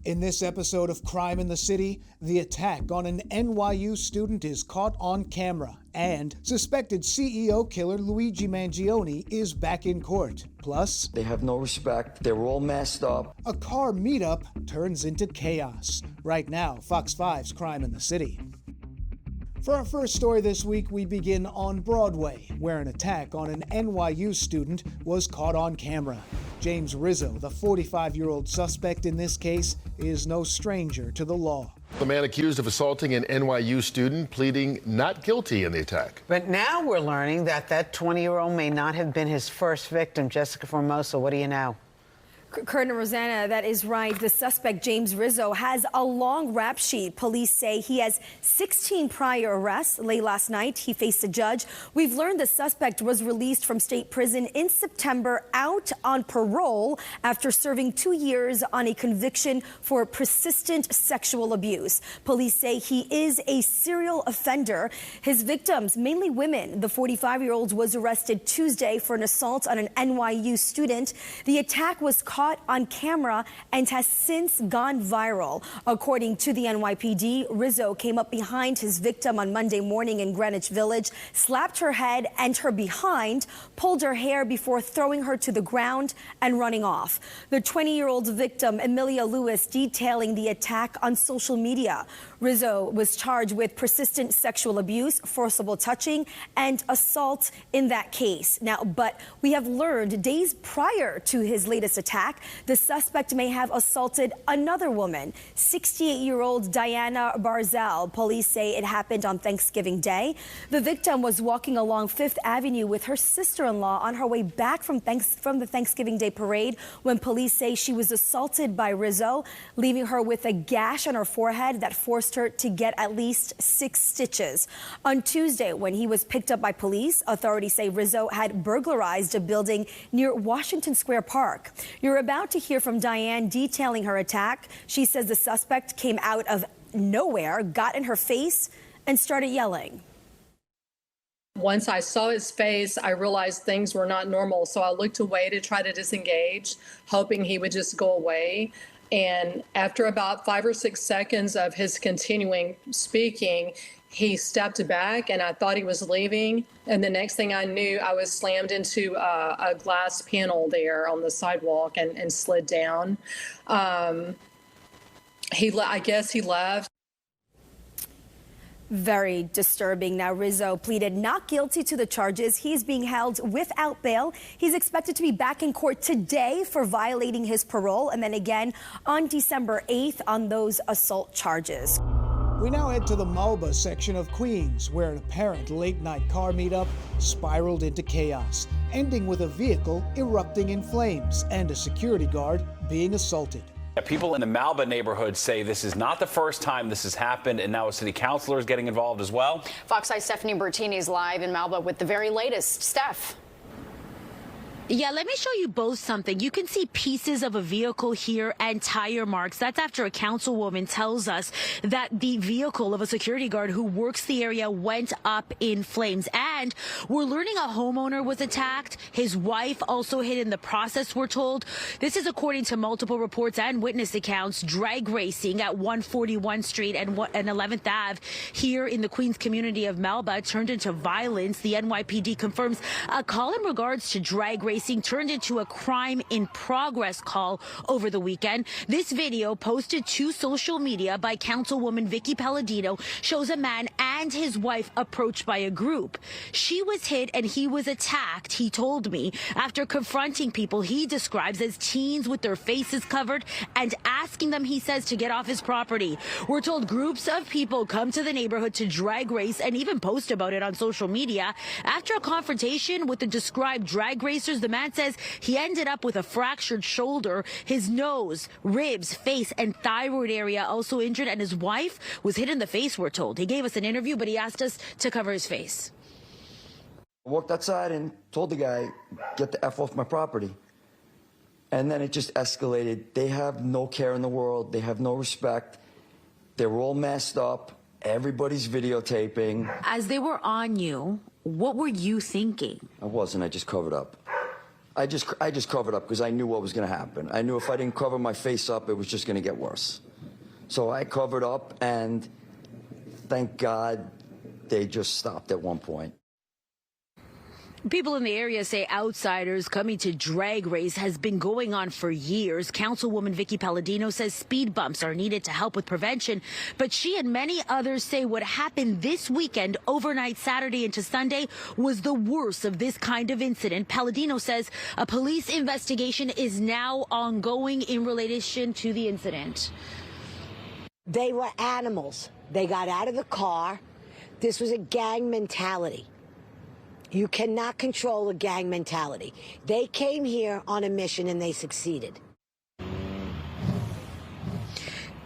In this episode of Crime in the City, the attack on an NYU student is caught on camera, and suspected CEO killer Luigi Mangione is back in court. Plus, they have no respect. They were all messed up. A car meetup turns into chaos. Right now, Fox 5's Crime in the City. For our first story this week, we begin on Broadway, where an attack on an NYU student was caught on camera. James Rizzo, the 45-year-old suspect in this case, is no stranger to the law. The man accused of assaulting an NYU student pleading not guilty in the attack. But now we're learning that 20-year-old may not have been his first victim. Jessica Formosa, what do you know? Kurt and Rosanna, that is right. The suspect, James Rizzo, has a long rap sheet. Police say he has 16 prior arrests. Late last night, he faced a judge. We've learned the suspect was released from state prison in September, out on parole after serving 2 years on a conviction for persistent sexual abuse. Police say he is a serial offender. His victims, mainly women. The 45-year-old was arrested Tuesday for an assault on an NYU student. The attack was caught on camera and has since gone viral. According to the NYPD, Rizzo came up behind his victim on Monday morning in Greenwich Village, slapped her head and her behind, pulled her hair before throwing her to the ground and running off. The 20-year-old victim, Emilia Lewis, detailing the attack on social media. Rizzo was charged with persistent sexual abuse, forcible touching, and assault in that case. Now, but we have learned days prior to his latest attack, the suspect may have assaulted another woman, 68-year-old Diana Barzell. Police say it happened on Thanksgiving Day. The victim was walking along Fifth Avenue with her sister-in-law on her way back from the Thanksgiving Day parade when police say she was assaulted by Rizzo, leaving her with a gash on her forehead that forced her to get at least 6 stitches. On Tuesday, when he was picked up by police, authorities say Rizzo had burglarized a building near Washington Square Park. You're about to hear from Diane detailing her attack. She says the suspect came out of nowhere, got in her face, and started yelling. Once I saw his face, I realized things were not normal, so I looked away to try to disengage, hoping he would just go away. And after about 5 or 6 seconds of his continuing speaking, he stepped back and I thought he was leaving. And the next thing I knew, I was slammed into a glass panel there on the sidewalk and slid down. I guess he left. Very disturbing. Now, Rizzo pleaded not guilty to the charges. He's being held without bail. He's expected to be back in court today for violating his parole, and then again on December 8th on those assault charges. We now head to the Malba section of Queens, where an apparent late-night car meetup spiraled into chaos, ending with a vehicle erupting in flames and a security guard being assaulted. People in the Malba neighborhood say this is not the first time this has happened, and now a city councilor is getting involved as well. Fox 5's Stephanie Bertini is live in Malba with the very latest. Steph. Yeah, let me show you both something. You can see pieces of a vehicle here and tire marks. That's after a councilwoman tells us that the vehicle of a security guard who works the area went up in flames. And we're learning a homeowner was attacked. His wife also hit in the process, we're told. This is according to multiple reports and witness accounts. Drag racing at 141 Street and 11th Ave here in the Queens community of Malba turned into violence. The NYPD confirms a call in regards to drag racing turned into a crime in progress call over the weekend. This video posted to social media by Councilwoman Vicky Palladino shows a man and his wife approached by a group. She was hit and he was attacked, he told me, after confronting people he describes as teens with their faces covered and asking them, he says, to get off his property. We're told groups of people come to the neighborhood to drag race and even post about it on social media. After a confrontation with the described drag racers, the man says he ended up with a fractured shoulder, his nose, ribs, face, and thyroid area also injured, and his wife was hit in the face, we're told. He gave us an interview, but he asked us to cover his face. I walked outside and told the guy, get the F off my property. And then it just escalated. They have no care in the world. They have no respect. They were all messed up. Everybody's videotaping. As they were on you, what were you thinking? I wasn't. I just covered up. I just covered up because I knew what was going to happen. I knew if I didn't cover my face up, it was just going to get worse. So I covered up, and thank God they just stopped at one point. People in the area say outsiders coming to drag race has been going on for years. Councilwoman Vicky Palladino says speed bumps are needed to help with prevention, but she and many others say what happened this weekend, overnight Saturday into Sunday, was the worst of this kind of incident. Palladino says a police investigation is now ongoing in relation to the incident. They were animals. They got out of the car. This was a gang mentality. You cannot control a gang mentality. They came here on a mission and they succeeded.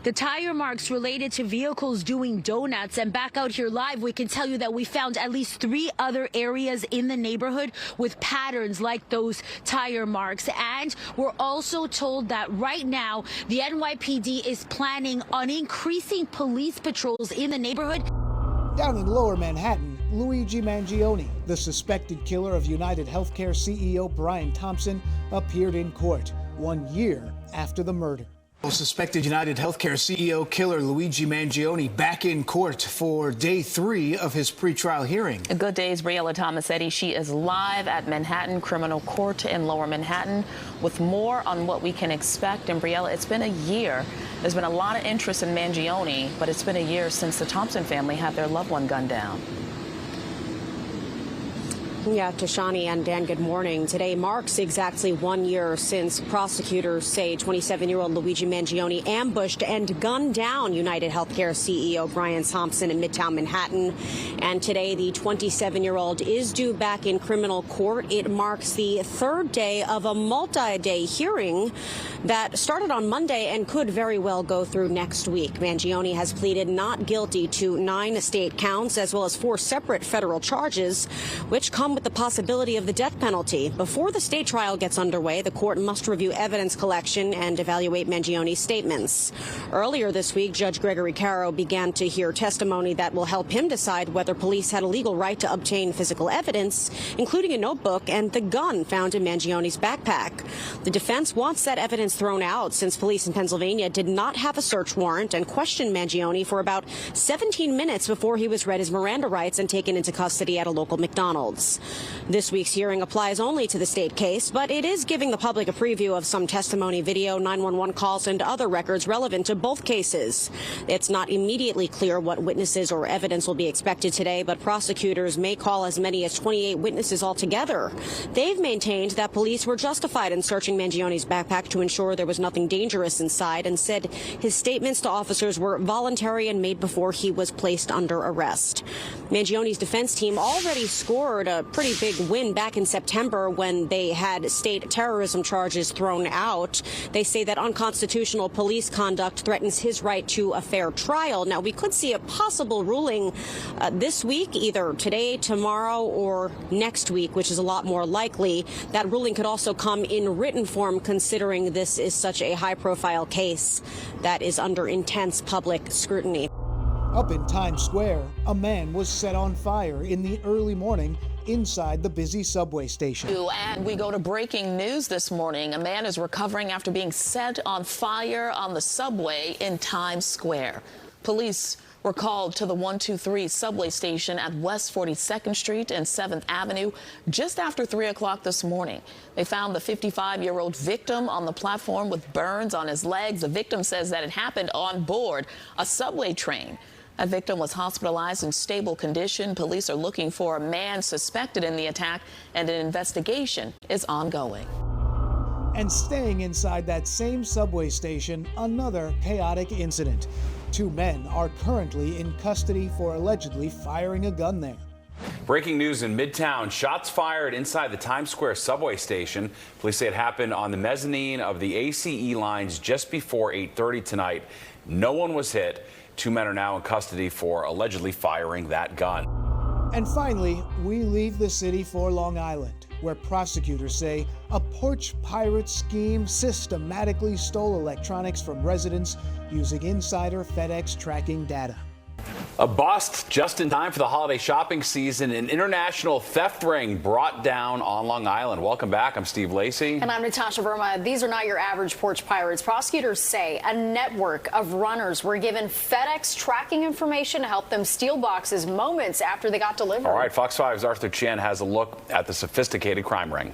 The tire marks related to vehicles doing donuts. And back out here live, we can tell you that we found at least 3 other areas in the neighborhood with patterns like those tire marks. And we're also told that right now the NYPD is planning on increasing police patrols in the neighborhood. Down in Lower Manhattan, Luigi Mangione, the suspected killer of United Healthcare CEO Brian Thompson, appeared in court 1 year after the murder. Suspected United Healthcare CEO killer Luigi Mangione back in court for day 3 of his pretrial hearing. Good Day's Briella Tomasetti. She is live at Manhattan Criminal Court in Lower Manhattan with more on what we can expect. And Briella, it's been a year. There's been a lot of interest in Mangione, but it's been a year since the Thompson family had their loved one gunned down. Yeah, Tashani and Dan, good morning. Today marks exactly 1 year since prosecutors say 27-year-old Luigi Mangione ambushed and gunned down United Healthcare CEO Brian Thompson in Midtown Manhattan. And today, the 27-year-old is due back in criminal court. It marks the 3rd day of a multi-day hearing that started on Monday and could very well go through next week. Mangione has pleaded not guilty to 9 state counts as well as 4 separate federal charges, which come with the possibility of the death penalty. Before the state trial gets underway, the court must review evidence collection and evaluate Mangione's statements. Earlier this week, Judge Gregory Caro began to hear testimony that will help him decide whether police had a legal right to obtain physical evidence, including a notebook and the gun found in Mangione's backpack. The defense wants that evidence thrown out since police in Pennsylvania did not have a search warrant and questioned Mangione for about 17 minutes before he was read his Miranda rights and taken into custody at a local McDonald's. This week's hearing applies only to the state case, but it is giving the public a preview of some testimony, video, 911 calls, and other records relevant to both cases. It's not immediately clear what witnesses or evidence will be expected today, but prosecutors may call as many as 28 witnesses altogether. They've maintained that police were justified in searching Mangione's backpack to ensure there was nothing dangerous inside and said his statements to officers were voluntary and made before he was placed under arrest. Mangione's defense team already scored a pretty big win back in September when they had state terrorism charges thrown out. They say that unconstitutional police conduct threatens his right to a fair trial. Now, we could see a possible ruling this week, either today, tomorrow, or next week, which is a lot more likely. That ruling could also come in written form, considering this is such a high-profile case that is under intense public scrutiny. Up in Times Square, a man was set on fire in the early morning inside the busy subway station. And we go to breaking news this morning. A man is recovering after being set on fire on the subway in Times Square. Police were called to the 123 subway station at West 42nd Street and 7th Avenue just after 3 o'clock this morning. They found the 55-year-old victim on the platform with burns on his legs. The victim says that it happened on board a subway train. That victim was hospitalized in stable condition. Police are looking for a man suspected in the attack, and an investigation is ongoing. And staying inside that same subway station, another chaotic incident. 2 men are currently in custody for allegedly firing a gun there. Breaking news in Midtown. Shots fired inside the Times Square subway station. Police say it happened on the mezzanine of the ACE lines just before 8:30 tonight. No one was hit. 2 men are now in custody for allegedly firing that gun. And finally, we leave the city for Long Island, where prosecutors say a porch pirate scheme systematically stole electronics from residents using insider FedEx tracking data. A bust just in time for the holiday shopping season. An international theft ring brought down on Long Island. Welcome back. I'm Steve Lacey. And I'm Natasha Verma. These are not your average porch pirates. Prosecutors say a network of runners were given FedEx tracking information to help them steal boxes moments after they got delivered. All right, Fox 5's Arthur Chen has a look at the sophisticated crime ring.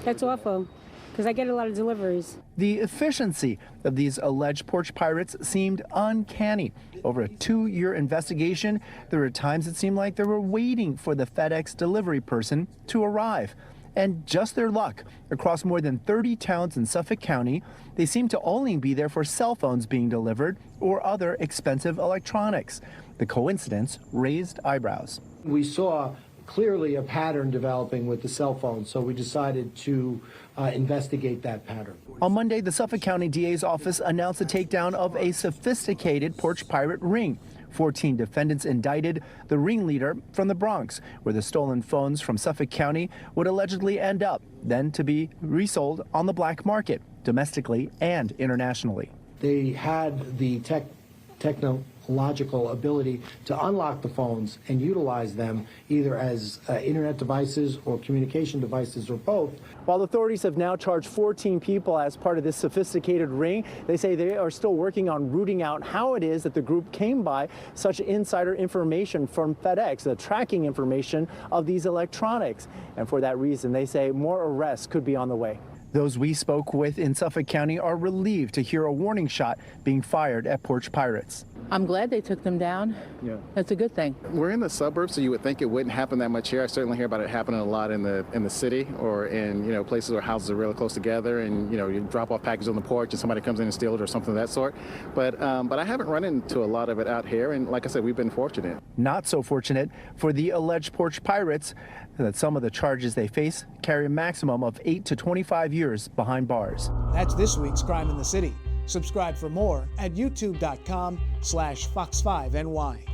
That's awful, because I get a lot of deliveries. The efficiency of these alleged porch pirates seemed uncanny. Over a 2-year investigation, there were times it seemed like they were waiting for the FedEx delivery person to arrive. And just their luck, across more than 30 towns in Suffolk County, they seemed to only be there for cell phones being delivered or other expensive electronics. The coincidence raised eyebrows. We saw clearly a pattern developing with the cell phone, so we decided to investigate that pattern. On Monday, the Suffolk County DA's office announced the takedown of a sophisticated porch pirate ring. 14 defendants indicted, the ringleader from the Bronx, where the stolen phones from Suffolk County would allegedly end up, then to be resold on the black market, domestically and internationally. They had the technological ability to unlock the phones and utilize them either as internet devices or communication devices or both. While authorities have now charged 14 people as part of this sophisticated ring, they say they are still working on rooting out how it is that the group came by such insider information from FedEx, the tracking information of these electronics. And for that reason, they say more arrests could be on the way. Those we spoke with in Suffolk County are relieved to hear a warning shot being fired at porch pirates. I'm glad they took them down. Yeah. That's a good thing. We're in the suburbs, so you would think it wouldn't happen that much here. I certainly hear about it happening a lot in the city or in places where houses are really close together, and you drop off packages on the porch and somebody comes in and steals it or something of that sort. But I haven't run into a lot of it out here, and like I said, we've been fortunate. Not so fortunate for the alleged porch pirates, that some of the charges they face carry a maximum of 8 to 25 years behind bars. That's this week's Crime in the City. Subscribe for more at youtube.com/Fox5NY.